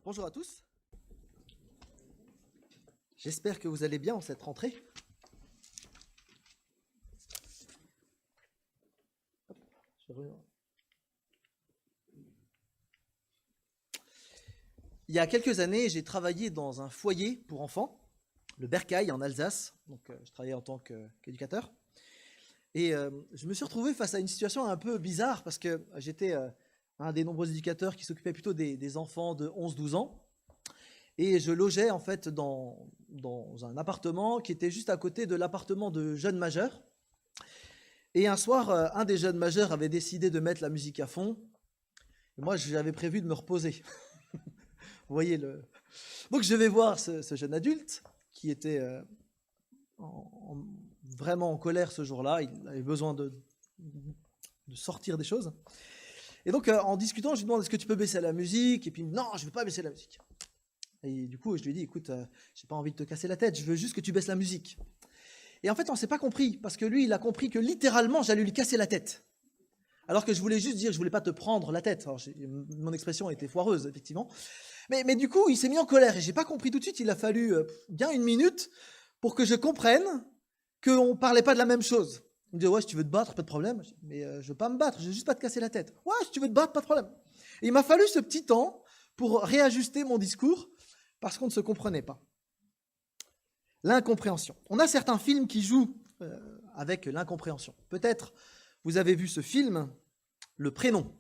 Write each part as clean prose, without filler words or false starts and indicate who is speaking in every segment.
Speaker 1: Bonjour à tous. J'espère que vous allez bien en cette rentrée. Il y a quelques années, j'ai travaillé dans un foyer pour enfants, le Bercail en Alsace. Donc, je travaillais en tant qu'éducateur. Et je me suis retrouvé face à une situation un peu bizarre parce que j'étais un des nombreux éducateurs qui s'occupait plutôt des enfants de 11-12 ans. Et je logeais en fait dans un appartement qui était juste à côté de l'appartement de jeunes majeurs. Et un soir, un des jeunes majeurs avait décidé de mettre la musique à fond. Et moi, j'avais prévu de me reposer. Vous voyez le... Donc je vais voir ce jeune adulte qui était vraiment en colère ce jour-là. Il avait besoin de sortir des choses. Et donc en discutant, je lui demande est-ce que tu peux baisser la musique? Et puis non, je ne veux pas baisser la musique. Et du coup, je lui dis écoute, j'ai pas envie de te casser la tête, je veux juste que tu baisses la musique. Et en fait, on ne s'est pas compris, parce que lui, il a compris que littéralement, j'allais lui casser la tête. Alors que je voulais juste dire, je voulais pas te prendre la tête. Alors, mon expression était foireuse, effectivement. Mais du coup, il s'est mis en colère, et j'ai pas compris tout de suite, il a fallu bien une minute pour que je comprenne qu'on ne parlait pas de la même chose. Il me dit, ouais, si tu veux te battre, pas de problème. Mais je veux pas me battre, je veux juste pas te casser la tête. Ouais, si tu veux te battre, pas de problème. Et il m'a fallu ce petit temps pour réajuster mon discours, parce qu'on ne se comprenait pas. L'incompréhension. On a certains films qui jouent avec l'incompréhension. Peut-être vous avez vu ce film, Le Prénom,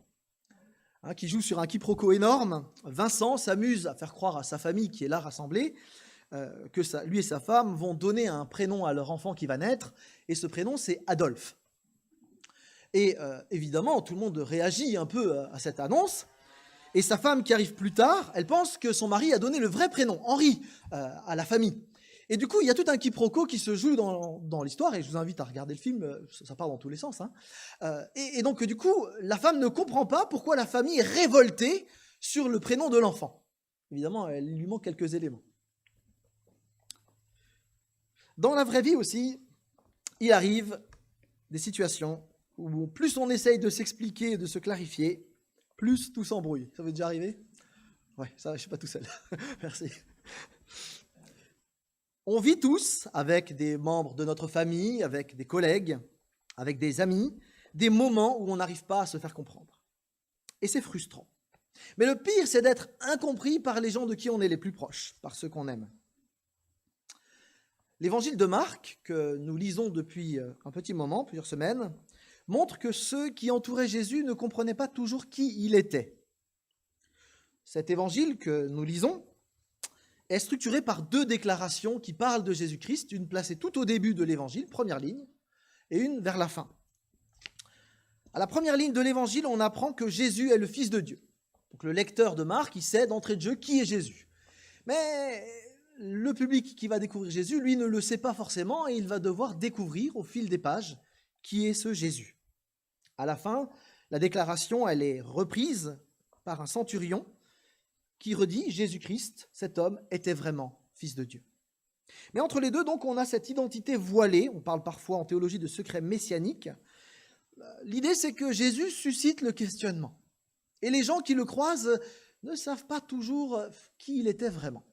Speaker 1: qui joue sur un quiproquo énorme. Vincent s'amuse à faire croire à sa famille qui est là rassemblée que lui et sa femme vont donner un prénom à leur enfant qui va naître, et ce prénom c'est Adolphe. Et évidemment, tout le monde réagit un peu à cette annonce. Et sa femme qui arrive plus tard, elle pense que son mari a donné le vrai prénom, Henri, à la famille. Et du coup, il y a tout un quiproquo qui se joue dans l'histoire, et je vous invite à regarder le film, ça part dans tous les sens. Et donc, du coup, la femme ne comprend pas pourquoi la famille est révoltée sur le prénom de l'enfant. Évidemment, il lui manque quelques éléments. Dans la vraie vie aussi, il arrive des situations où plus on essaye de s'expliquer et de se clarifier, plus tout s'embrouille. Ça vous est déjà arrivé? Ouais, ça, je ne suis pas tout seul. Merci. On vit tous, avec des membres de notre famille, avec des collègues, avec des amis, des moments où on n'arrive pas à se faire comprendre. Et c'est frustrant. Mais le pire, c'est d'être incompris par les gens de qui on est les plus proches, par ceux qu'on aime. L'évangile de Marc, que nous lisons depuis un petit moment, plusieurs semaines, montre que ceux qui entouraient Jésus ne comprenaient pas toujours qui il était. Cet évangile que nous lisons est structuré par deux déclarations qui parlent de Jésus-Christ, une placée tout au début de l'évangile, première ligne, et une vers la fin. À la première ligne de l'évangile, on apprend que Jésus est le Fils de Dieu. Donc le lecteur de Marc, il sait d'entrée de jeu qui est Jésus. Mais le public qui va découvrir Jésus, lui, ne le sait pas forcément, et il va devoir découvrir au fil des pages qui est ce Jésus. À la fin, la déclaration, elle est reprise par un centurion qui redit Jésus-Christ, cet homme, était vraiment Fils de Dieu. Mais entre les deux, donc, on a cette identité voilée. On parle parfois en théologie de secret messianique. L'idée, c'est que Jésus suscite le questionnement. Et les gens qui le croisent ne savent pas toujours qui il était vraiment.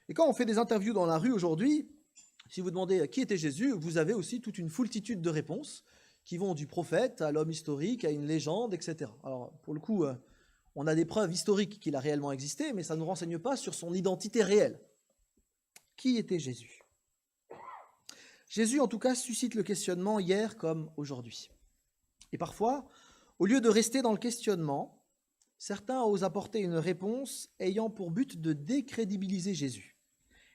Speaker 1: Et quand on fait des interviews dans la rue aujourd'hui, si vous demandez qui était Jésus, vous avez aussi toute une foultitude de réponses qui vont du prophète à l'homme historique, à une légende, etc. Alors, pour le coup, on a des preuves historiques qu'il a réellement existé, mais ça ne nous renseigne pas sur son identité réelle. Qui était Jésus? Jésus, en tout cas, suscite le questionnement hier comme aujourd'hui. Et parfois, au lieu de rester dans le questionnement, certains osent apporter une réponse ayant pour but de décrédibiliser Jésus.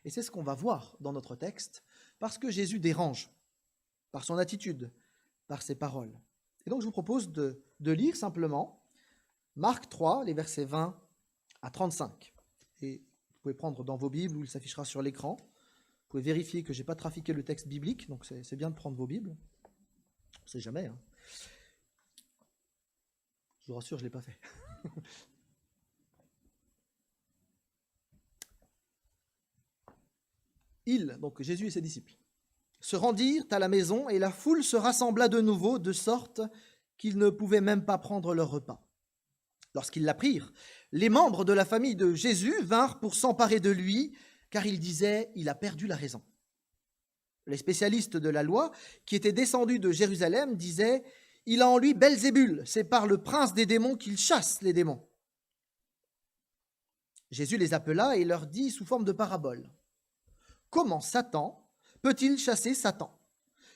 Speaker 1: Et c'est ce qu'on va voir dans notre texte, parce que Jésus dérange, par son attitude, par ses paroles. Et donc je vous propose de lire simplement Marc 3, les versets 20 à 35. Et vous pouvez prendre dans vos Bibles, où il s'affichera sur l'écran. Vous pouvez vérifier que je n'ai pas trafiqué le texte biblique, donc c'est bien de prendre vos Bibles. On ne sait jamais. Je vous rassure, je ne l'ai pas fait. Donc Jésus et ses disciples, se rendirent à la maison et la foule se rassembla de nouveau, de sorte qu'ils ne pouvaient même pas prendre leur repas. Lorsqu'ils l'apprirent, les membres de la famille de Jésus vinrent pour s'emparer de lui, car ils disaient « il a perdu la raison ». Les spécialistes de la loi, qui étaient descendus de Jérusalem, disaient « il a en lui Belzébul, c'est par le prince des démons qu'il chasse les démons ». Jésus les appela et leur dit sous forme de parabole « Comment Satan peut-il chasser Satan ?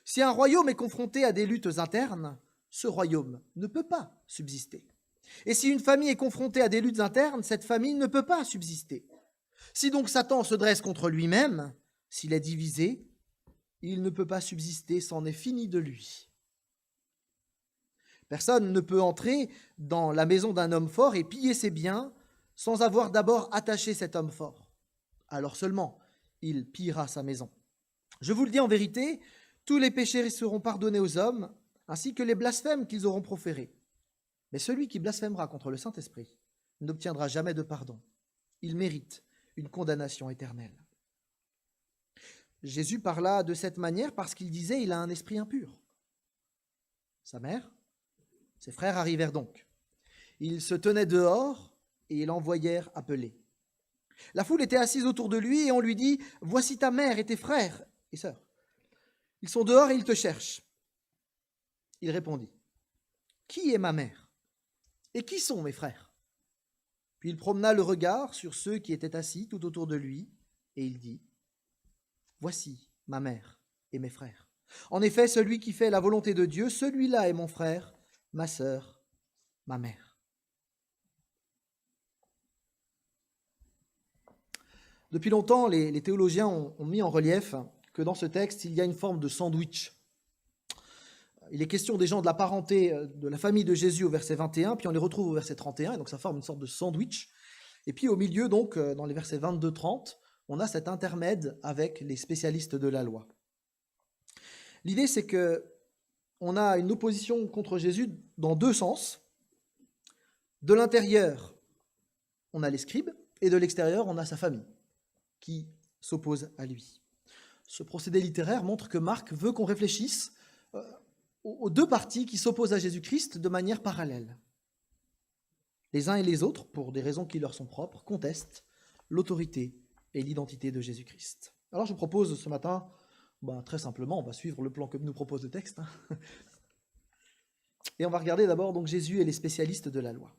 Speaker 1: Si un royaume est confronté à des luttes internes, ce royaume ne peut pas subsister. Et si une famille est confrontée à des luttes internes, cette famille ne peut pas subsister. Si donc Satan se dresse contre lui-même, s'il est divisé, il ne peut pas subsister, c'en est fini de lui. Personne ne peut entrer dans la maison d'un homme fort et piller ses biens sans avoir d'abord attaché cet homme fort. Alors seulement, il pillera sa maison. Je vous le dis en vérité, tous les péchés seront pardonnés aux hommes, ainsi que les blasphèmes qu'ils auront proférés. Mais celui qui blasphémera contre le Saint-Esprit n'obtiendra jamais de pardon. Il mérite une condamnation éternelle. Jésus parla de cette manière parce qu'il disait « il a un esprit impur ». Sa mère, ses frères arrivèrent donc. Ils se tenaient dehors et l'envoyèrent appeler. La foule était assise autour de lui et on lui dit « voici ta mère et tes frères et sœurs. Ils sont dehors et ils te cherchent. » Il répondit « qui est ma mère ? Et qui sont mes frères ?» Puis il promena le regard sur ceux qui étaient assis tout autour de lui, et il dit « voici ma mère et mes frères. En effet, celui qui fait la volonté de Dieu, celui-là est mon frère, ma sœur, ma mère. » Depuis longtemps, les théologiens ont mis en relief que dans ce texte, il y a une forme de sandwich. Il est question des gens de la parenté de la famille de Jésus au verset 21, puis on les retrouve au verset 31, et donc ça forme une sorte de sandwich. Et puis au milieu, donc, dans les versets 22-30, on a cet intermède avec les spécialistes de la loi. L'idée, c'est que on a une opposition contre Jésus dans deux sens. De l'intérieur, on a les scribes, et de l'extérieur, on a sa famille qui s'oppose à lui. Ce procédé littéraire montre que Marc veut qu'on réfléchisse aux deux parties qui s'opposent à Jésus-Christ de manière parallèle. Les uns et les autres, pour des raisons qui leur sont propres, contestent l'autorité et l'identité de Jésus-Christ. Alors je propose ce matin, très simplement, on va suivre le plan que nous propose le texte, et on va regarder d'abord donc Jésus et les spécialistes de la loi.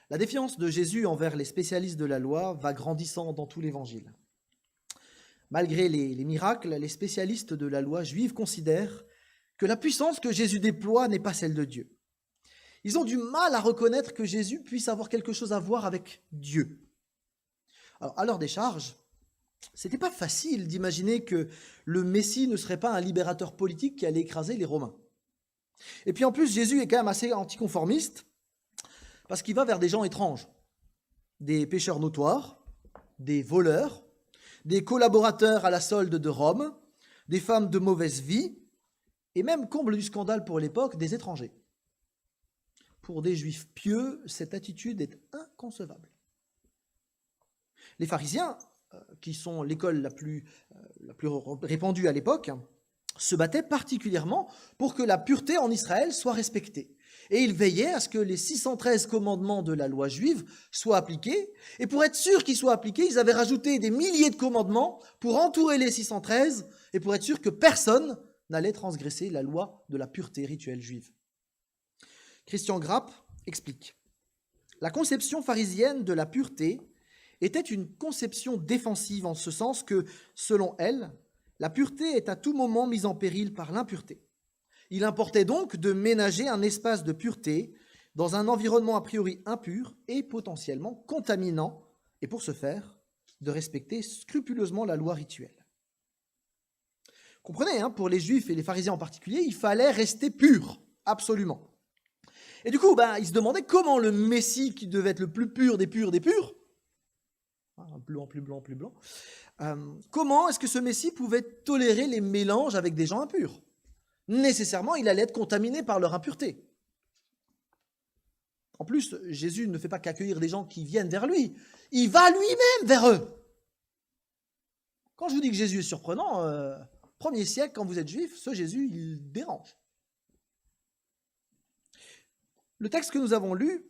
Speaker 1: La défiance de Jésus envers les spécialistes de la loi va grandissant dans tout l'Évangile. Malgré les miracles, les spécialistes de la loi juive considèrent que la puissance que Jésus déploie n'est pas celle de Dieu. Ils ont du mal à reconnaître que Jésus puisse avoir quelque chose à voir avec Dieu. Alors, à leur décharge, c'était pas facile d'imaginer que le Messie ne serait pas un libérateur politique qui allait écraser les Romains. Et puis en plus, Jésus est quand même assez anticonformiste, parce qu'il va vers des gens étranges, des pécheurs notoires, des voleurs, des collaborateurs à la solde de Rome, des femmes de mauvaise vie, et même, comble du scandale pour l'époque, des étrangers. Pour des juifs pieux, cette attitude est inconcevable. Les pharisiens, qui sont l'école la plus répandue à l'époque, se battaient particulièrement pour que la pureté en Israël soit respectée. Et ils veillaient à ce que les 613 commandements de la loi juive soient appliqués. Et pour être sûr qu'ils soient appliqués, ils avaient rajouté des milliers de commandements pour entourer les 613 et pour être sûr que personne n'allait transgresser la loi de la pureté rituelle juive. Christian Grapp explique « La conception pharisienne de la pureté était une conception défensive en ce sens que, selon elle, la pureté est à tout moment mise en péril par l'impureté. Il importait donc de ménager un espace de pureté dans un environnement a priori impur et potentiellement contaminant, et pour ce faire, de respecter scrupuleusement la loi rituelle. » Comprenez, pour les Juifs et les pharisiens en particulier, il fallait rester pur, absolument. Et du coup, ils se demandaient comment le Messie, qui devait être le plus pur des purs, blanc, plus blanc, plus blanc, comment est-ce que ce Messie pouvait tolérer les mélanges avec des gens impurs ? Nécessairement, il allait être contaminé par leur impureté. En plus, Jésus ne fait pas qu'accueillir des gens qui viennent vers lui, il va lui-même vers eux. Quand je vous dis que Jésus est surprenant, premier siècle, quand vous êtes juif, ce Jésus, il dérange. Le texte que nous avons lu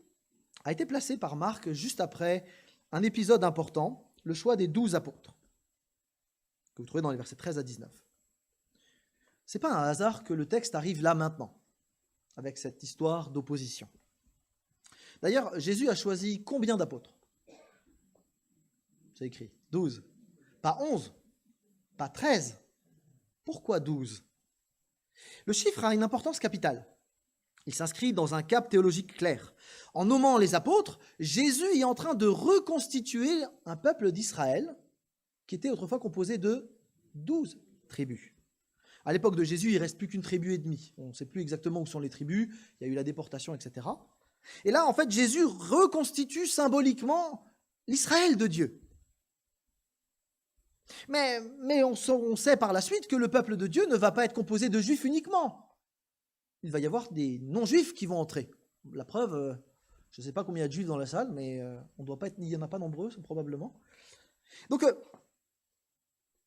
Speaker 1: a été placé par Marc juste après un épisode important, le choix des 12 apôtres, que vous trouvez dans les versets 13 à 19. Ce n'est pas un hasard que le texte arrive là maintenant, avec cette histoire d'opposition. D'ailleurs, Jésus a choisi combien d'apôtres? C'est écrit 12. Pas 11, pas 13. Pourquoi 12? Le chiffre a une importance capitale. Il s'inscrit dans un cap théologique clair. En nommant les apôtres, Jésus est en train de reconstituer un peuple d'Israël qui était autrefois composé de 12 tribus. À l'époque de Jésus, il ne reste plus qu'une tribu et demie. On ne sait plus exactement où sont les tribus, il y a eu la déportation, etc. Et là, en fait, Jésus reconstitue symboliquement l'Israël de Dieu. Mais on sait par la suite que le peuple de Dieu ne va pas être composé de juifs uniquement. Il va y avoir des non-juifs qui vont entrer. La preuve, je ne sais pas combien il y a de juifs dans la salle, mais on doit pas être, il n'y en a pas nombreux, probablement. Donc,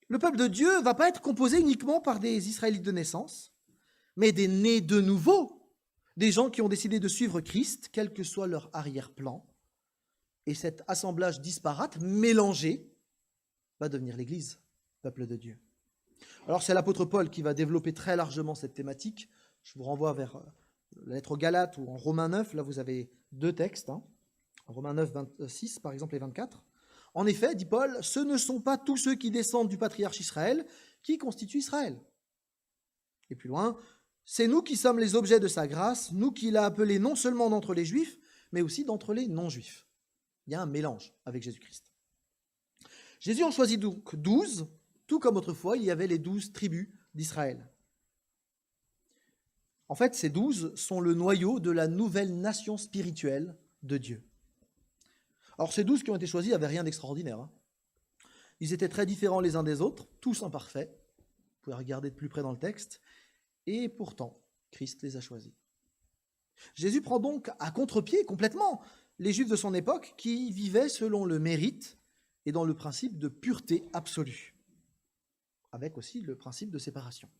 Speaker 1: le peuple de Dieu ne va pas être composé uniquement par des Israélites de naissance, mais des nés de nouveau, des gens qui ont décidé de suivre Christ, quel que soit leur arrière-plan. Et cet assemblage disparate, mélangé, va devenir l'Église, peuple de Dieu. Alors c'est l'apôtre Paul qui va développer très largement cette thématique. Je vous renvoie vers la lettre aux Galates ou en Romains 9, là vous avez deux textes, en Romains 9, 26 par exemple et 24. En effet, dit Paul, ce ne sont pas tous ceux qui descendent du patriarche Israël qui constituent Israël. Et plus loin, c'est nous qui sommes les objets de sa grâce, nous qui l'a appelé non seulement d'entre les Juifs, mais aussi d'entre les non-Juifs. Il y a un mélange avec Jésus-Christ. Jésus en choisit donc 12, tout comme autrefois, il y avait les 12 tribus d'Israël. En fait, ces 12 sont le noyau de la nouvelle nation spirituelle de Dieu. Alors, ces 12 qui ont été choisis n'avaient rien d'extraordinaire. Ils étaient très différents les uns des autres, tous imparfaits. Vous pouvez regarder de plus près dans le texte. Et pourtant, Christ les a choisis. Jésus prend donc à contre-pied complètement les Juifs de son époque qui vivaient selon le mérite et dans le principe de pureté absolue, avec aussi le principe de séparation.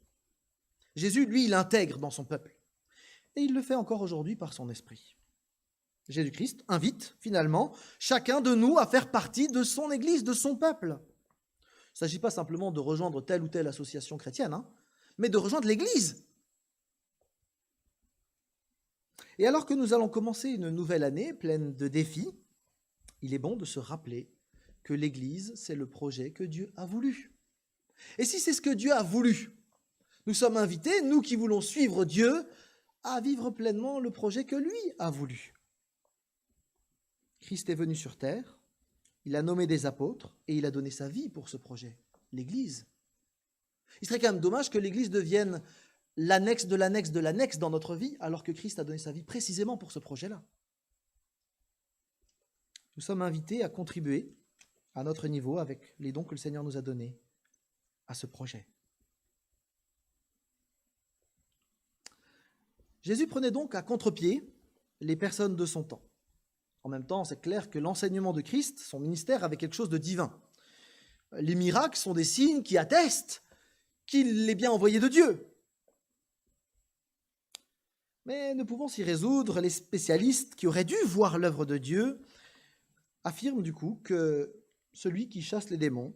Speaker 1: Jésus, lui, il intègre dans son peuple, et il le fait encore aujourd'hui par son esprit. Jésus-Christ invite, finalement, chacun de nous à faire partie de son Église, de son peuple. Il ne s'agit pas simplement de rejoindre telle ou telle association chrétienne, mais de rejoindre l'Église. Et alors que nous allons commencer une nouvelle année pleine de défis, il est bon de se rappeler que l'Église, c'est le projet que Dieu a voulu. Et si c'est ce que Dieu a voulu, nous sommes invités, nous qui voulons suivre Dieu, à vivre pleinement le projet que lui a voulu. Christ est venu sur terre, il a nommé des apôtres et il a donné sa vie pour ce projet, l'Église. Il serait quand même dommage que l'Église devienne l'annexe de l'annexe de l'annexe dans notre vie, alors que Christ a donné sa vie précisément pour ce projet-là. Nous sommes invités à contribuer à notre niveau avec les dons que le Seigneur nous a donnés à ce projet. Jésus prenait donc à contre-pied les personnes de son temps. En même temps, c'est clair que l'enseignement de Christ, son ministère, avait quelque chose de divin. Les miracles sont des signes qui attestent qu'il est bien envoyé de Dieu. Mais ne pouvant s'y résoudre, les spécialistes qui auraient dû voir l'œuvre de Dieu affirment du coup que celui qui chasse les démons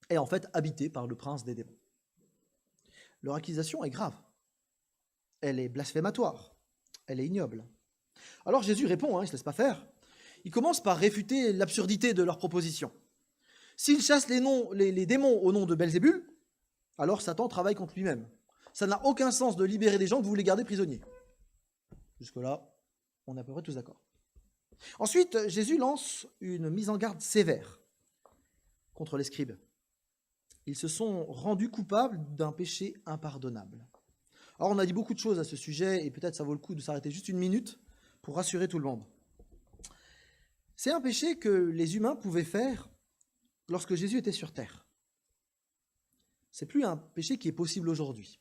Speaker 1: est en fait habité par le prince des démons. Leur accusation est grave. Elle est blasphématoire. Elle est ignoble. Alors Jésus répond, il ne se laisse pas faire. Il commence par réfuter l'absurdité de leur proposition. S'il chasse les démons au nom de Belzébul, alors Satan travaille contre lui-même. Ça n'a aucun sens de libérer des gens que vous voulez garder prisonniers. Jusque-là, on est à peu près tous d'accord. Ensuite, Jésus lance une mise en garde sévère contre les scribes. Ils se sont rendus coupables d'un péché impardonnable. Alors, on a dit beaucoup de choses à ce sujet, et peut-être ça vaut le coup de s'arrêter juste une minute pour rassurer tout le monde. C'est un péché que les humains pouvaient faire lorsque Jésus était sur terre. C'est plus un péché qui est possible aujourd'hui.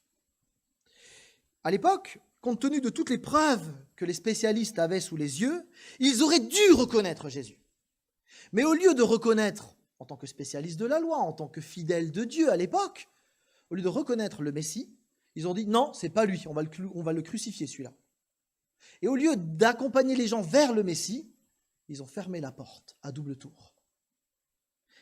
Speaker 1: À l'époque, compte tenu de toutes les preuves que les spécialistes avaient sous les yeux, ils auraient dû reconnaître Jésus. Mais au lieu de reconnaître, en tant que spécialiste de la loi, en tant que fidèle de Dieu à l'époque, au lieu de reconnaître le Messie, ils ont dit non, c'est pas lui, on va le crucifier celui-là. Et au lieu d'accompagner les gens vers le Messie, ils ont fermé la porte à double tour.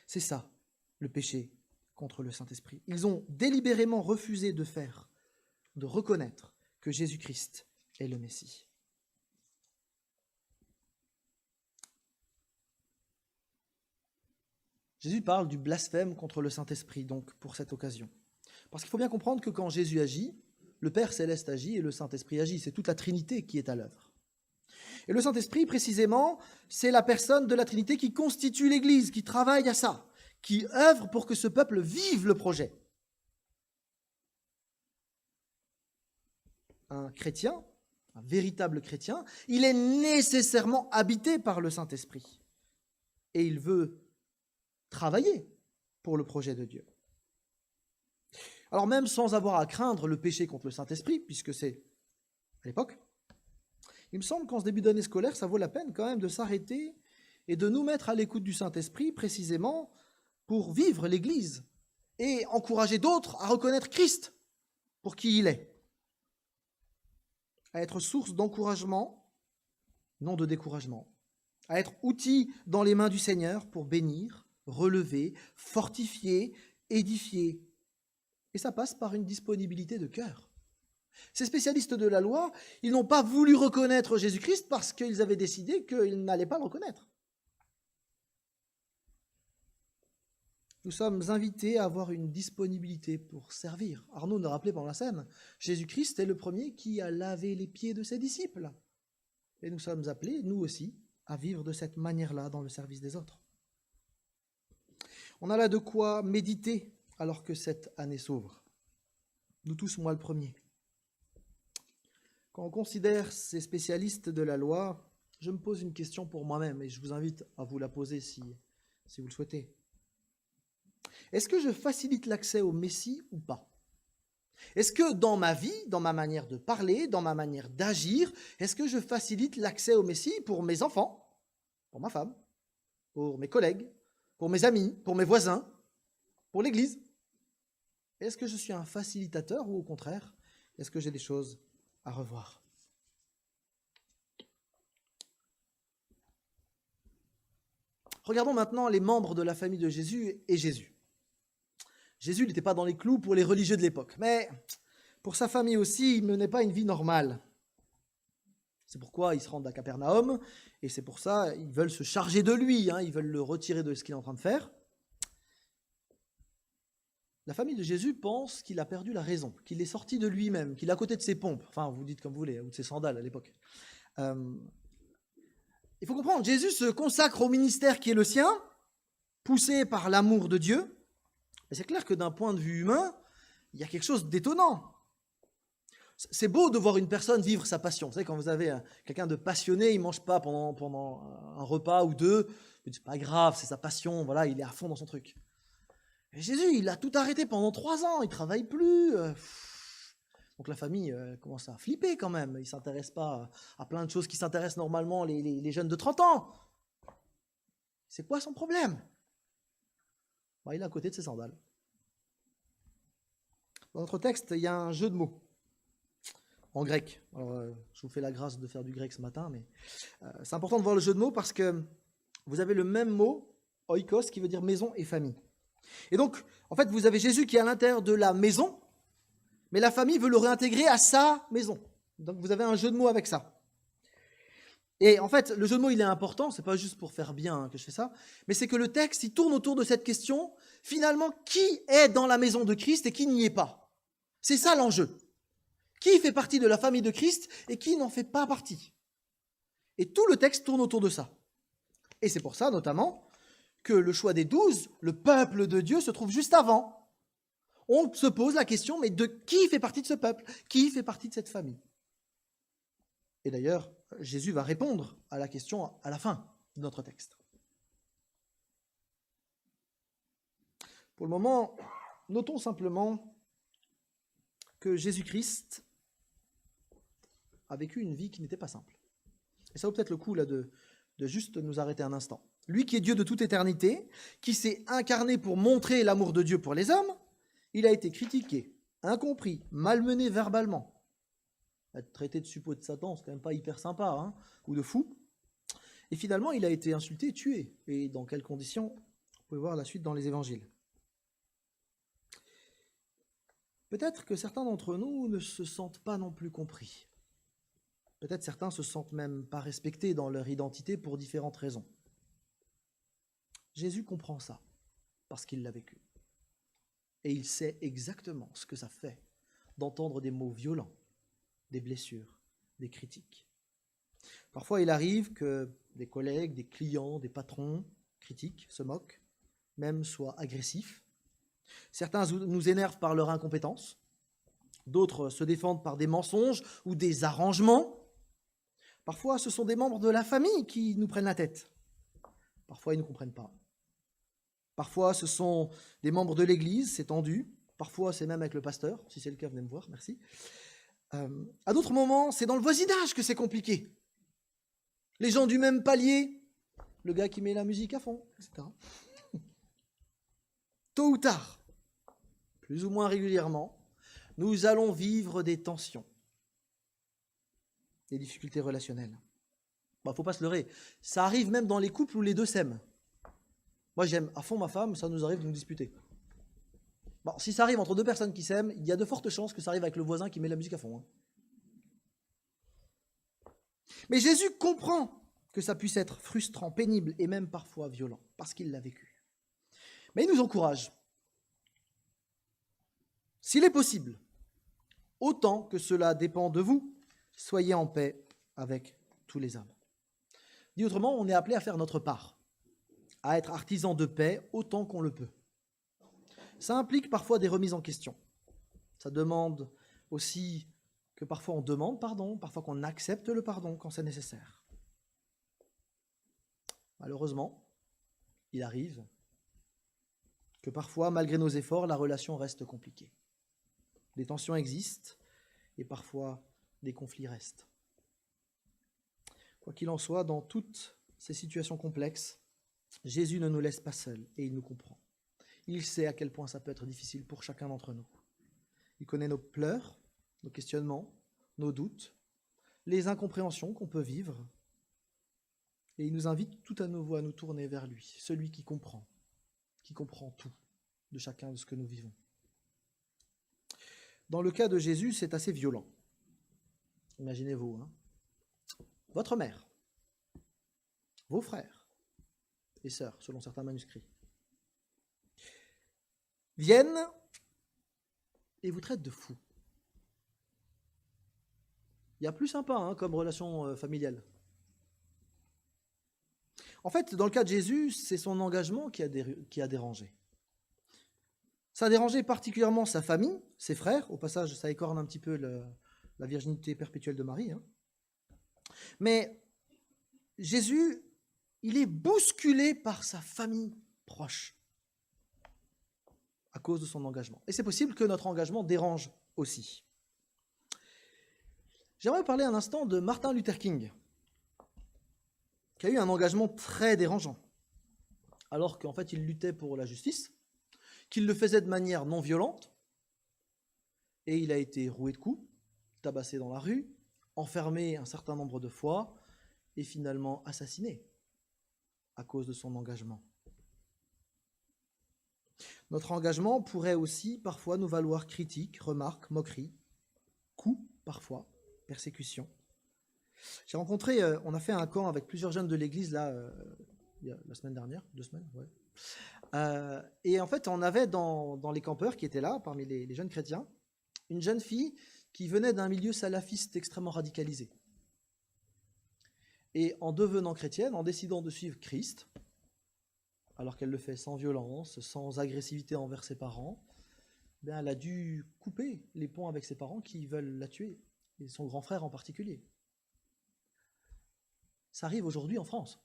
Speaker 1: C'est ça, le péché contre le Saint-Esprit. Ils ont délibérément refusé de reconnaître que Jésus-Christ est le Messie. Jésus parle du blasphème contre le Saint-Esprit, donc, pour cette occasion. Parce qu'il faut bien comprendre que quand Jésus agit, le Père céleste agit et le Saint-Esprit agit. C'est toute la Trinité qui est à l'œuvre. Et le Saint-Esprit, précisément, c'est la personne de la Trinité qui constitue l'Église, qui travaille à ça, qui œuvre pour que ce peuple vive le projet. Un chrétien, un véritable chrétien, il est nécessairement habité par le Saint-Esprit. Et il veut travailler pour le projet de Dieu. Alors même sans avoir à craindre le péché contre le Saint-Esprit, puisque c'est à l'époque, il me semble qu'en ce début d'année scolaire, ça vaut la peine quand même de s'arrêter et de nous mettre à l'écoute du Saint-Esprit, précisément pour vivre l'Église et encourager d'autres à reconnaître Christ pour qui il est, à être source d'encouragement, non de découragement, à être outil dans les mains du Seigneur pour bénir, relever, fortifier, édifier. Et ça passe par une disponibilité de cœur. Ces spécialistes de la loi, ils n'ont pas voulu reconnaître Jésus-Christ parce qu'ils avaient décidé qu'ils n'allaient pas le reconnaître. Nous sommes invités à avoir une disponibilité pour servir. Arnaud nous rappelait pendant la scène, Jésus-Christ est le premier qui a lavé les pieds de ses disciples. Et nous sommes appelés, nous aussi, à vivre de cette manière-là dans le service des autres. On a là de quoi méditer alors que cette année s'ouvre. Nous tous, moi le premier. Quand on considère ces spécialistes de la loi, je me pose une question pour moi-même et je vous invite à vous la poser si vous le souhaitez. Est-ce que je facilite l'accès au Messie ou pas? Est-ce que dans ma vie, dans ma manière de parler, dans ma manière d'agir, est-ce que je facilite l'accès au Messie pour mes enfants, pour ma femme, pour mes collègues, pour mes amis, pour mes voisins, pour l'Église? Est-ce que je suis un facilitateur ou au contraire, est-ce que j'ai des choses à revoir? Regardons maintenant les membres de la famille de Jésus et Jésus. Jésus n'était pas dans les clous pour les religieux de l'époque, mais pour sa famille aussi, il ne menait pas une vie normale. C'est pourquoi ils se rendent à Capernaum, et c'est pour ça ils veulent se charger de lui, ils veulent le retirer de ce qu'il est en train de faire. La famille de Jésus pense qu'il a perdu la raison, qu'il est sorti de lui-même, qu'il est à côté de ses pompes, enfin vous dites comme vous voulez, ou de ses sandales à l'époque. Il faut comprendre, Jésus se consacre au ministère qui est le sien, poussé par l'amour de Dieu. Et c'est clair que d'un point de vue humain, il y a quelque chose d'étonnant. C'est beau de voir une personne vivre sa passion. Vous savez, quand vous avez quelqu'un de passionné, il ne mange pas pendant un repas ou deux, mais c'est pas grave, c'est sa passion, voilà, il est à fond dans son truc. Et Jésus, il a tout arrêté pendant 3 ans, il ne travaille plus. Donc la famille commence à flipper quand même. Il ne s'intéresse pas à plein de choses qui s'intéressent normalement les jeunes de 30 ans. C'est quoi son problème? Il est à côté de ses sandales. Dans notre texte, il y a un jeu de mots en grec. Alors, je vous fais la grâce de faire du grec ce matin, mais c'est important de voir le jeu de mots parce que vous avez le même mot, oikos, qui veut dire maison et famille. Et donc, en fait, vous avez Jésus qui est à l'intérieur de la maison, mais la famille veut le réintégrer à sa maison. Donc, vous avez un jeu de mots avec ça. Et en fait, le jeu de mots, il est important, c'est pas juste pour faire bien que je fais ça, mais c'est que le texte, il tourne autour de cette question, finalement, qui est dans la maison de Christ et qui n'y est pas? C'est ça l'enjeu. Qui fait partie de la famille de Christ et qui n'en fait pas partie? Et tout le texte tourne autour de ça. Et c'est pour ça, notamment, que le choix des 12, le peuple de Dieu, se trouve juste avant. On se pose la question, mais de qui fait partie de ce peuple? Qui fait partie de cette famille? Et d'ailleurs, Jésus va répondre à la question à la fin de notre texte. Pour le moment, notons simplement que Jésus-Christ a vécu une vie qui n'était pas simple. Et ça vaut peut-être le coup là, de juste nous arrêter un instant. Lui qui est Dieu de toute éternité, qui s'est incarné pour montrer l'amour de Dieu pour les hommes, il a été critiqué, incompris, malmené verbalement. Être traité de suppôt de Satan, c'est quand même pas hyper sympa, ou de fou. Et finalement, il a été insulté, tué. Et dans quelles conditions? Vous pouvez voir la suite dans les évangiles. Peut-être que certains d'entre nous ne se sentent pas non plus compris. Peut-être certains se sentent même pas respectés dans leur identité pour différentes raisons. Jésus comprend ça, parce qu'il l'a vécu. Et il sait exactement ce que ça fait d'entendre des mots violents, des blessures, des critiques. Parfois, il arrive que des collègues, des clients, des patrons critiquent, se moquent, même soient agressifs. Certains nous énervent par leur incompétence, d'autres se défendent par des mensonges ou des arrangements. Parfois, ce sont des membres de la famille qui nous prennent la tête. Parfois, ils ne comprennent pas. Parfois, ce sont des membres de l'Église, c'est tendu. Parfois, c'est même avec le pasteur. Si c'est le cas, venez me voir, merci. À d'autres moments, c'est dans le voisinage que c'est compliqué. Les gens du même palier, le gars qui met la musique à fond, etc. Tôt ou tard, plus ou moins régulièrement, nous allons vivre des tensions, des difficultés relationnelles. Faut pas se leurrer. Ça arrive même dans les couples où les deux s'aiment. Moi, j'aime à fond ma femme, ça nous arrive de nous disputer. Si ça arrive entre deux personnes qui s'aiment, il y a de fortes chances que ça arrive avec le voisin qui met la musique à fond. Mais Jésus comprend que ça puisse être frustrant, pénible et même parfois violent, parce qu'il l'a vécu. Mais il nous encourage. S'il est possible, autant que cela dépend de vous, soyez en paix avec tous les hommes. Dit autrement, on est appelé à faire notre part, à être artisan de paix autant qu'on le peut. Ça implique parfois des remises en question. Ça demande aussi que parfois on demande pardon, parfois qu'on accepte le pardon quand c'est nécessaire. Malheureusement, il arrive que parfois, malgré nos efforts, la relation reste compliquée. Des tensions existent et parfois des conflits restent. Quoi qu'il en soit, dans toutes ces situations complexes, Jésus ne nous laisse pas seuls et il nous comprend. Il sait à quel point ça peut être difficile pour chacun d'entre nous. Il connaît nos pleurs, nos questionnements, nos doutes, les incompréhensions qu'on peut vivre. Et il nous invite tout à nouveau à nous tourner vers lui, celui qui comprend tout de chacun de ce que nous vivons. Dans le cas de Jésus, c'est assez violent. Imaginez-vous, votre mère, vos frères et sœurs, selon certains manuscrits, viennent et vous traitent de fou. Il y a plus sympa comme relation familiale. En fait, dans le cas de Jésus, c'est son engagement qui a dérangé. Ça a dérangé particulièrement sa famille, ses frères. Au passage, ça écorne un petit peu la virginité perpétuelle de Marie. Mais Jésus, il est bousculé par sa famille proche à cause de son engagement. Et c'est possible que notre engagement dérange aussi. J'aimerais parler un instant de Martin Luther King, qui a eu un engagement très dérangeant, alors qu'en fait il luttait pour la justice, qu'il le faisait de manière non violente, et il a été roué de coups, tabassé dans la rue, enfermé un certain nombre de fois, et finalement assassiné à cause de son engagement. Notre engagement pourrait aussi parfois nous valoir critiques, remarques, moqueries, coups parfois, persécutions. J'ai rencontré, on a fait un camp avec plusieurs jeunes de l'église là, la semaine dernière, 2 semaines, ouais. Et en fait, on avait dans les campeurs qui étaient là, parmi les jeunes chrétiens, une jeune fille qui venait d'un milieu salafiste extrêmement radicalisé. Et en devenant chrétienne, en décidant de suivre Christ, alors qu'elle le fait sans violence, sans agressivité envers ses parents, elle a dû couper les ponts avec ses parents qui veulent la tuer, et son grand frère en particulier. Ça arrive aujourd'hui en France.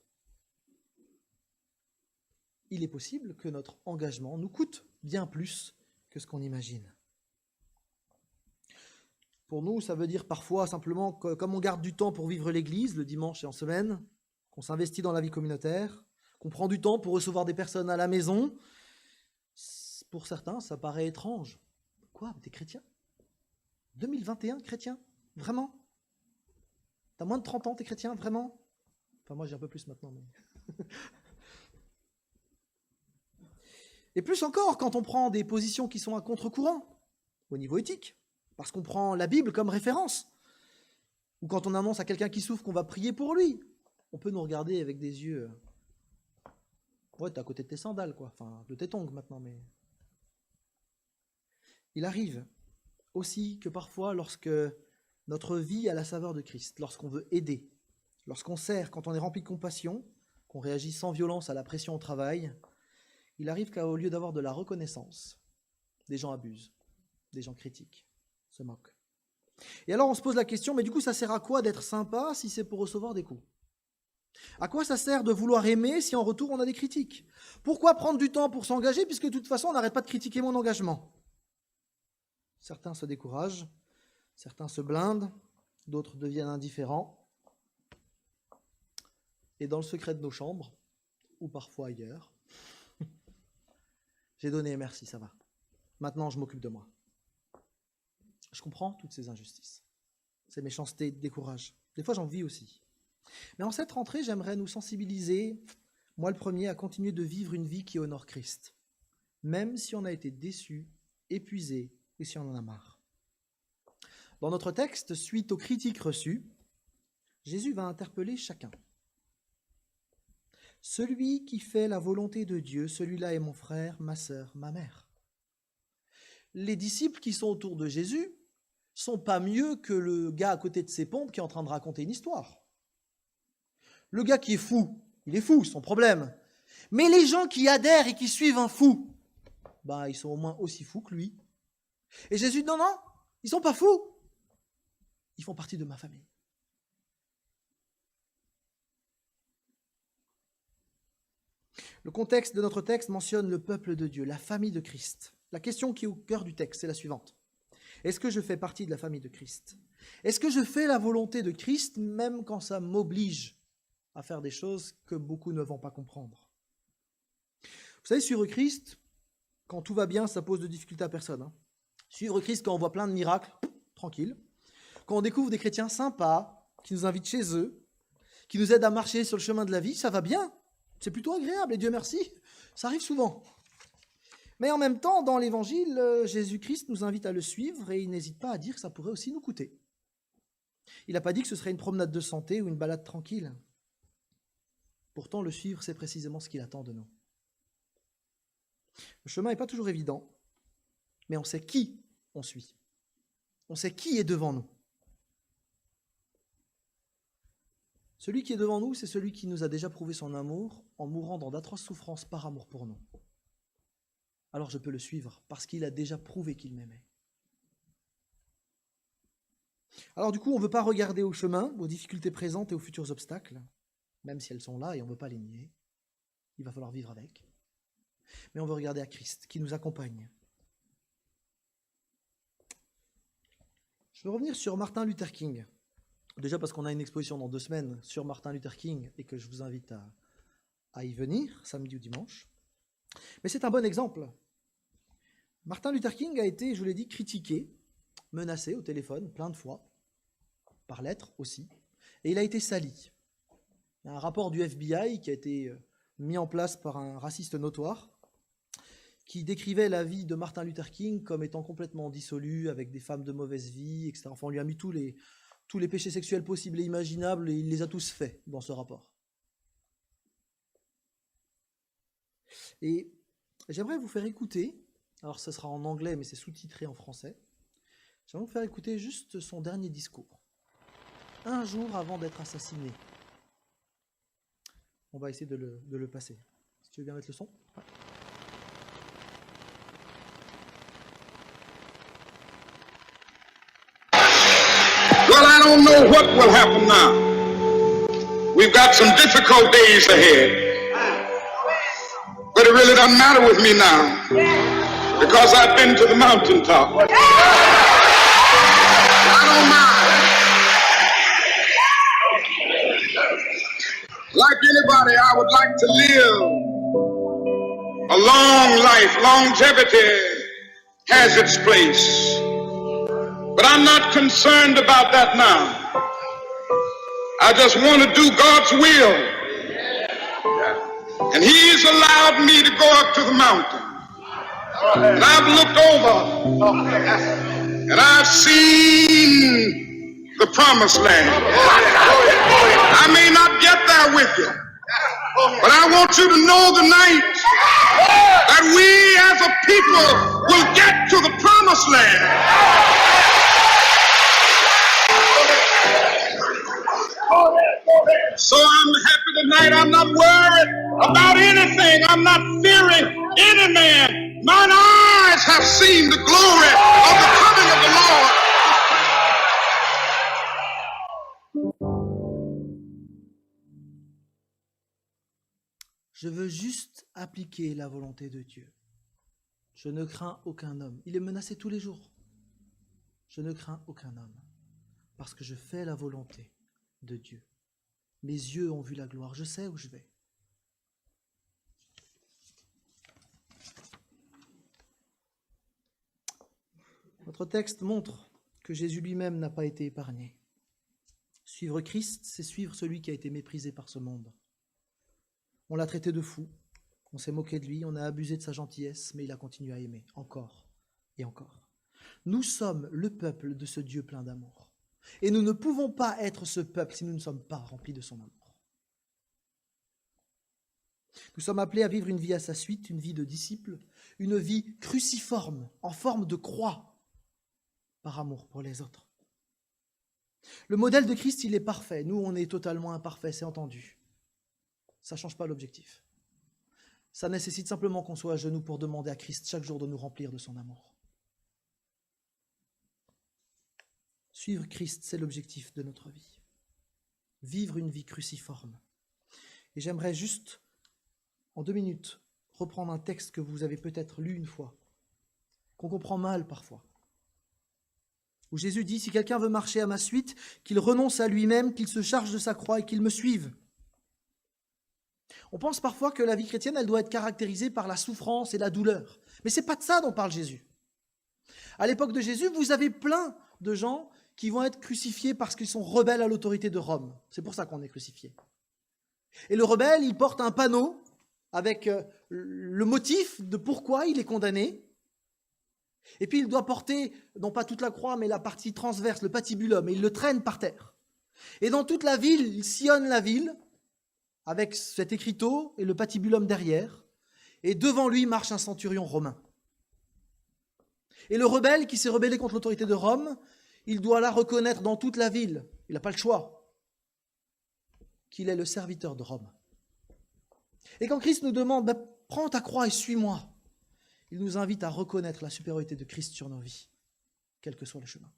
Speaker 1: Il est possible que notre engagement nous coûte bien plus que ce qu'on imagine. Pour nous, ça veut dire parfois simplement que comme on garde du temps pour vivre l'Église le dimanche et en semaine, qu'on s'investit dans la vie communautaire, qu'on prend du temps pour recevoir des personnes à la maison, pour certains, ça paraît étrange. Quoi, t'es chrétien ? 2021, chrétien ? Vraiment ? T'as moins de 30 ans, t'es chrétien ? Vraiment ? Enfin, moi, j'ai un peu plus maintenant. Mais... Et plus encore, quand on prend des positions qui sont à contre-courant, au niveau éthique, parce qu'on prend la Bible comme référence, ou quand on annonce à quelqu'un qui souffre qu'on va prier pour lui, on peut nous regarder avec des yeux... Ouais, t'es à côté de tes sandales, quoi. Enfin, de tes tongs, maintenant, mais... Il arrive aussi que parfois, lorsque notre vie a la saveur de Christ, lorsqu'on veut aider, lorsqu'on sert, quand on est rempli de compassion, qu'on réagit sans violence à la pression au travail, il arrive qu'au lieu d'avoir de la reconnaissance, des gens abusent, des gens critiquent, se moquent. Et alors on se pose la question, mais du coup ça sert à quoi d'être sympa si c'est pour recevoir des coups? À quoi ça sert de vouloir aimer si en retour on a des critiques? Pourquoi prendre du temps pour s'engager puisque de toute façon on n'arrête pas de critiquer mon engagement? Certains se découragent, certains se blindent, d'autres deviennent indifférents. Et dans le secret de nos chambres, ou parfois ailleurs, j'ai donné merci, ça va. Maintenant je m'occupe de moi. Je comprends toutes ces injustices, ces méchancetés découragent. Des fois j'en vis aussi. Mais en cette rentrée, j'aimerais nous sensibiliser, moi le premier, à continuer de vivre une vie qui honore Christ, même si on a été déçu, épuisé, et si on en a marre. Dans notre texte, suite aux critiques reçues, Jésus va interpeller chacun. Celui qui fait la volonté de Dieu, celui-là est mon frère, ma sœur, ma mère. Les disciples qui sont autour de Jésus sont pas mieux que le gars à côté de ses pompes qui est en train de raconter une histoire. Le gars qui est fou, il est fou, son problème. Mais les gens qui adhèrent et qui suivent un fou, ils sont au moins aussi fous que lui. Et Jésus dit non, ils sont pas fous. Ils font partie de ma famille. Le contexte de notre texte mentionne le peuple de Dieu, la famille de Christ. La question qui est au cœur du texte, c'est la suivante. Est-ce que je fais partie de la famille de Christ? Est-ce que je fais la volonté de Christ même quand ça m'oblige à faire des choses que beaucoup ne vont pas comprendre? Vous savez, suivre Christ, quand tout va bien, ça pose de difficultés à personne. Suivre Christ quand on voit plein de miracles, tranquille. Quand on découvre des chrétiens sympas, qui nous invitent chez eux, qui nous aident à marcher sur le chemin de la vie, ça va bien. C'est plutôt agréable, et Dieu merci, ça arrive souvent. Mais en même temps, dans l'Évangile, Jésus-Christ nous invite à le suivre et il n'hésite pas à dire que ça pourrait aussi nous coûter. Il n'a pas dit que ce serait une promenade de santé ou une balade tranquille. Pourtant, le suivre, c'est précisément ce qu'il attend de nous. Le chemin n'est pas toujours évident, mais on sait qui on suit. On sait qui est devant nous. Celui qui est devant nous, c'est celui qui nous a déjà prouvé son amour en mourant dans d'atroces souffrances par amour pour nous. Alors je peux le suivre parce qu'il a déjà prouvé qu'il m'aimait. Alors du coup, on ne veut pas regarder au chemin, aux difficultés présentes et aux futurs obstacles, même si elles sont là et on ne veut pas les nier. Il va falloir vivre avec. Mais on veut regarder à Christ qui nous accompagne. Je veux revenir sur Martin Luther King. Déjà parce qu'on a une exposition dans 2 semaines sur Martin Luther King et que je vous invite à y venir, samedi ou dimanche. Mais c'est un bon exemple. Martin Luther King a été, je vous l'ai dit, critiqué, menacé au téléphone plein de fois, par lettre aussi, et il a été sali. Il y a un rapport du FBI qui a été mis en place par un raciste notoire, qui décrivait la vie de Martin Luther King comme étant complètement dissolue, avec des femmes de mauvaise vie, etc. Enfin, on lui a mis tous les péchés sexuels possibles et imaginables, et il les a tous faits dans ce rapport. Et j'aimerais vous faire écouter, alors ce sera en anglais, mais c'est sous-titré en français, j'aimerais vous faire écouter juste son dernier discours, un jour avant d'être assassiné. On va essayer de le passer. Si tu veux bien mettre le son. Ouais.
Speaker 2: Well, I don't know what will happen now. We've got some difficult days ahead. But it really doesn't matter with me now. Because I've been to the mountaintop. I don't mind. Like anybody, I would like to live a long life. Longevity has its place. But I'm not concerned about that now. I just want to do God's will. And he's allowed me to go up to the mountain. And I've looked over and I've seen the promised land. I may not get there with you, but I want you to know tonight that we as a people will get to the promised land. So I'm happy tonight. I'm not worried about anything. I'm not fearing any man. Mine eyes have seen the glory of the coming of the Lord.
Speaker 1: Je veux juste appliquer la volonté de Dieu. Je ne crains aucun homme. Il est menacé tous les jours. Je ne crains aucun homme parce que je fais la volonté de Dieu. Mes yeux ont vu la gloire. Je sais où je vais. Notre texte montre que Jésus lui-même n'a pas été épargné. Suivre Christ, c'est suivre celui qui a été méprisé par ce monde. On l'a traité de fou, on s'est moqué de lui, on a abusé de sa gentillesse, mais il a continué à aimer, encore et encore. Nous sommes le peuple de ce Dieu plein d'amour. Et nous ne pouvons pas être ce peuple si nous ne sommes pas remplis de son amour. Nous sommes appelés à vivre une vie à sa suite, une vie de disciple, une vie cruciforme, en forme de croix, par amour pour les autres. Le modèle de Christ, il est parfait. Nous, on est totalement imparfaits, c'est entendu. Ça ne change pas l'objectif. Ça nécessite simplement qu'on soit à genoux pour demander à Christ chaque jour de nous remplir de son amour. Suivre Christ, c'est l'objectif de notre vie. Vivre une vie cruciforme. Et j'aimerais juste, en 2 minutes, reprendre un texte que vous avez peut-être lu une fois, qu'on comprend mal parfois, où Jésus dit, si quelqu'un veut marcher à ma suite, qu'il renonce à lui-même, qu'il se charge de sa croix et qu'il me suive. On pense parfois que la vie chrétienne, elle doit être caractérisée par la souffrance et la douleur. Mais ce n'est pas de ça dont parle Jésus. À l'époque de Jésus, vous avez plein de gens qui vont être crucifiés parce qu'ils sont rebelles à l'autorité de Rome. C'est pour ça qu'on est crucifié. Et le rebelle, il porte un panneau avec le motif de pourquoi il est condamné. Et puis il doit porter, non pas toute la croix, mais la partie transverse, le patibulum, et il le traîne par terre. Et dans toute la ville, il sillonne la ville, avec cet écriteau et le patibulum derrière, et devant lui marche un centurion romain. Et le rebelle qui s'est rebellé contre l'autorité de Rome, il doit là reconnaître dans toute la ville, il n'a pas le choix, qu'il est le serviteur de Rome. Et quand Christ nous demande, prends ta croix et suis-moi, il nous invite à reconnaître la supériorité de Christ sur nos vies, quel que soit le chemin.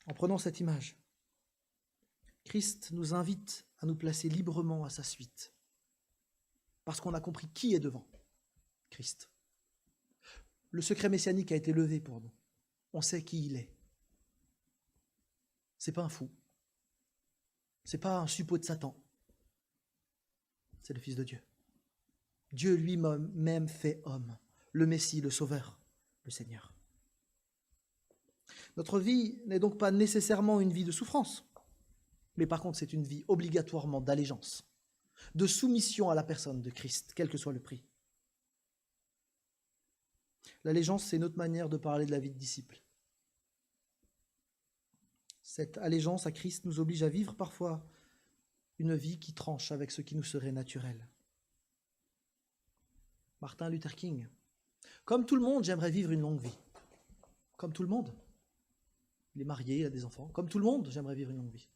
Speaker 1: En prenant cette image, Christ nous invite à nous placer librement à sa suite, parce qu'on a compris qui est devant Christ. Le secret messianique a été levé pour nous. On sait qui il est. C'est pas un fou. C'est pas un suppôt de Satan. C'est le Fils de Dieu. Dieu lui-même fait homme, le Messie, le Sauveur, le Seigneur. Notre vie n'est donc pas nécessairement une vie de souffrance, mais par contre c'est une vie obligatoirement d'allégeance, de soumission à la personne de Christ, quel que soit le prix. L'allégeance, c'est une autre manière de parler de la vie de disciple. Cette allégeance à Christ nous oblige à vivre parfois une vie qui tranche avec ce qui nous serait naturel. Martin Luther King. Comme tout le monde, j'aimerais vivre une longue vie. Comme tout le monde. Il est marié, il a des enfants. Comme tout le monde, j'aimerais vivre une longue vie.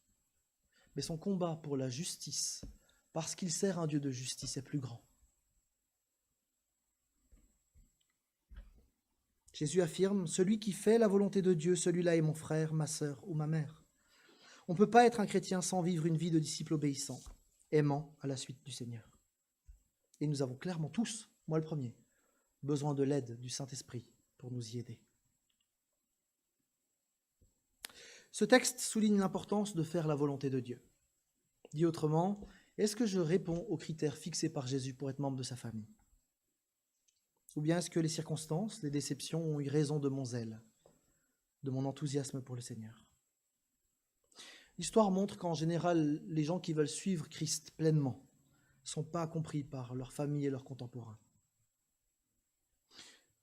Speaker 1: Mais son combat pour la justice, parce qu'il sert un Dieu de justice, est plus grand. Jésus affirme, « Celui qui fait la volonté de Dieu, celui-là est mon frère, ma sœur ou ma mère. » On ne peut pas être un chrétien sans vivre une vie de disciple obéissant, aimant à la suite du Seigneur. Et nous avons clairement tous, moi le premier, besoin de l'aide du Saint-Esprit pour nous y aider. Ce texte souligne l'importance de faire la volonté de Dieu. Dit autrement, est-ce que je réponds aux critères fixés par Jésus pour être membre de sa famille ? Ou bien est-ce que les circonstances, les déceptions ont eu raison de mon zèle ? de mon enthousiasme pour le Seigneur. L'histoire montre qu'en général, les gens qui veulent suivre Christ pleinement ne sont pas compris par leur famille et leurs contemporains.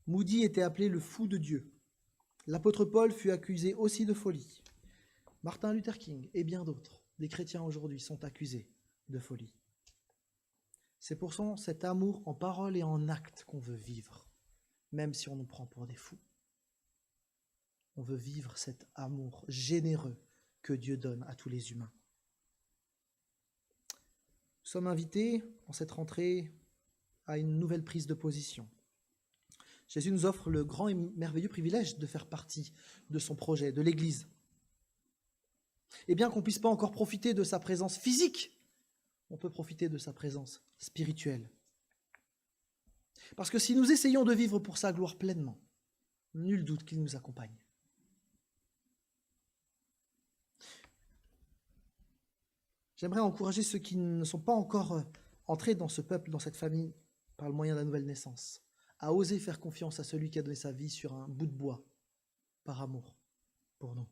Speaker 1: Moody était appelé le fou de Dieu. L'apôtre Paul fut accusé aussi de folie. Martin Luther King et bien d'autres, des chrétiens aujourd'hui, sont accusés de folie. C'est pour cet amour en parole et en acte qu'on veut vivre, même si on nous prend pour des fous. On veut vivre cet amour généreux que Dieu donne à tous les humains. Nous sommes invités, en cette rentrée, à une nouvelle prise de position. Jésus nous offre le grand et merveilleux privilège de faire partie de son projet, de l'Église. Et bien qu'on ne puisse pas encore profiter de sa présence physique, on peut profiter de sa présence spirituelle. Parce que si nous essayons de vivre pour sa gloire pleinement, nul doute qu'il nous accompagne. J'aimerais encourager ceux qui ne sont pas encore entrés dans ce peuple, dans cette famille, par le moyen de la nouvelle naissance, à oser faire confiance à celui qui a donné sa vie sur un bout de bois, par amour pour nous,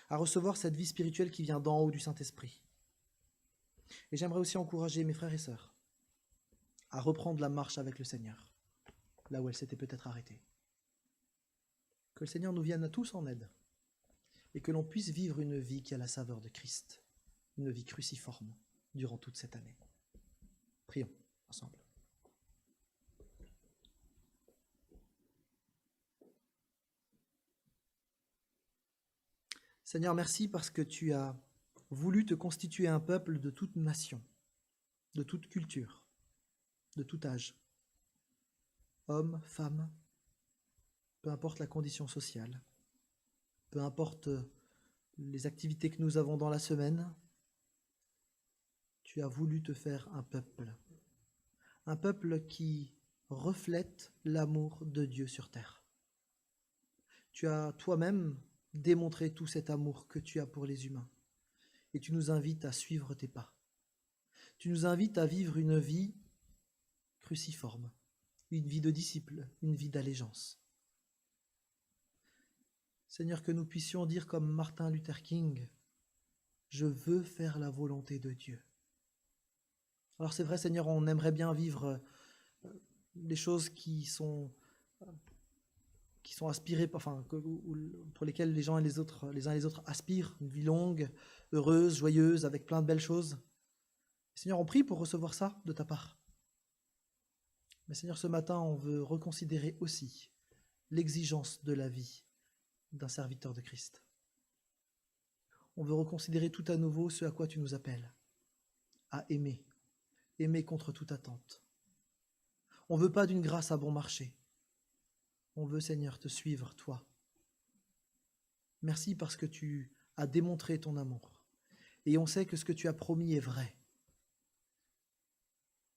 Speaker 1: à recevoir cette vie spirituelle qui vient d'en haut du Saint-Esprit. Et j'aimerais aussi encourager mes frères et sœurs à reprendre la marche avec le Seigneur, là où elle s'était peut-être arrêtée. Que le Seigneur nous vienne à tous en aide, et que l'on puisse vivre une vie qui a la saveur de Christ, une vie cruciforme durant toute cette année. Prions ensemble. Seigneur, merci parce que tu as voulu te constituer un peuple de toute nation, de toute culture, de tout âge, hommes, femmes, peu importe la condition sociale, peu importe les activités que nous avons dans la semaine, tu as voulu te faire un peuple qui reflète l'amour de Dieu sur terre. Tu as toi-même démontré tout cet amour que tu as pour les humains, et tu nous invites à suivre tes pas. Tu nous invites à vivre une vie cruciforme, une vie de disciple, une vie d'allégeance. Seigneur, que nous puissions dire comme Martin Luther King, « Je veux faire la volonté de Dieu ». Alors c'est vrai, Seigneur, on aimerait bien vivre des choses qui sont aspirées, pour lesquelles les uns et les autres aspirent, une vie longue, heureuse, joyeuse, avec plein de belles choses. Seigneur, on prie pour recevoir ça de ta part. Mais Seigneur, ce matin, on veut reconsidérer aussi l'exigence de la vie d'un serviteur de Christ. On veut reconsidérer tout à nouveau ce à quoi tu nous appelles, à aimer contre toute attente. On ne veut pas d'une grâce à bon marché. On veut, Seigneur, te suivre, toi. Merci parce que tu as démontré ton amour. Et on sait que ce que tu as promis est vrai.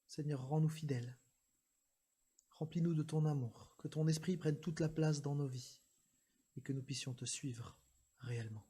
Speaker 1: Seigneur, rends-nous fidèles. Remplis-nous de ton amour, que ton esprit prenne toute la place dans nos vies et que nous puissions te suivre réellement.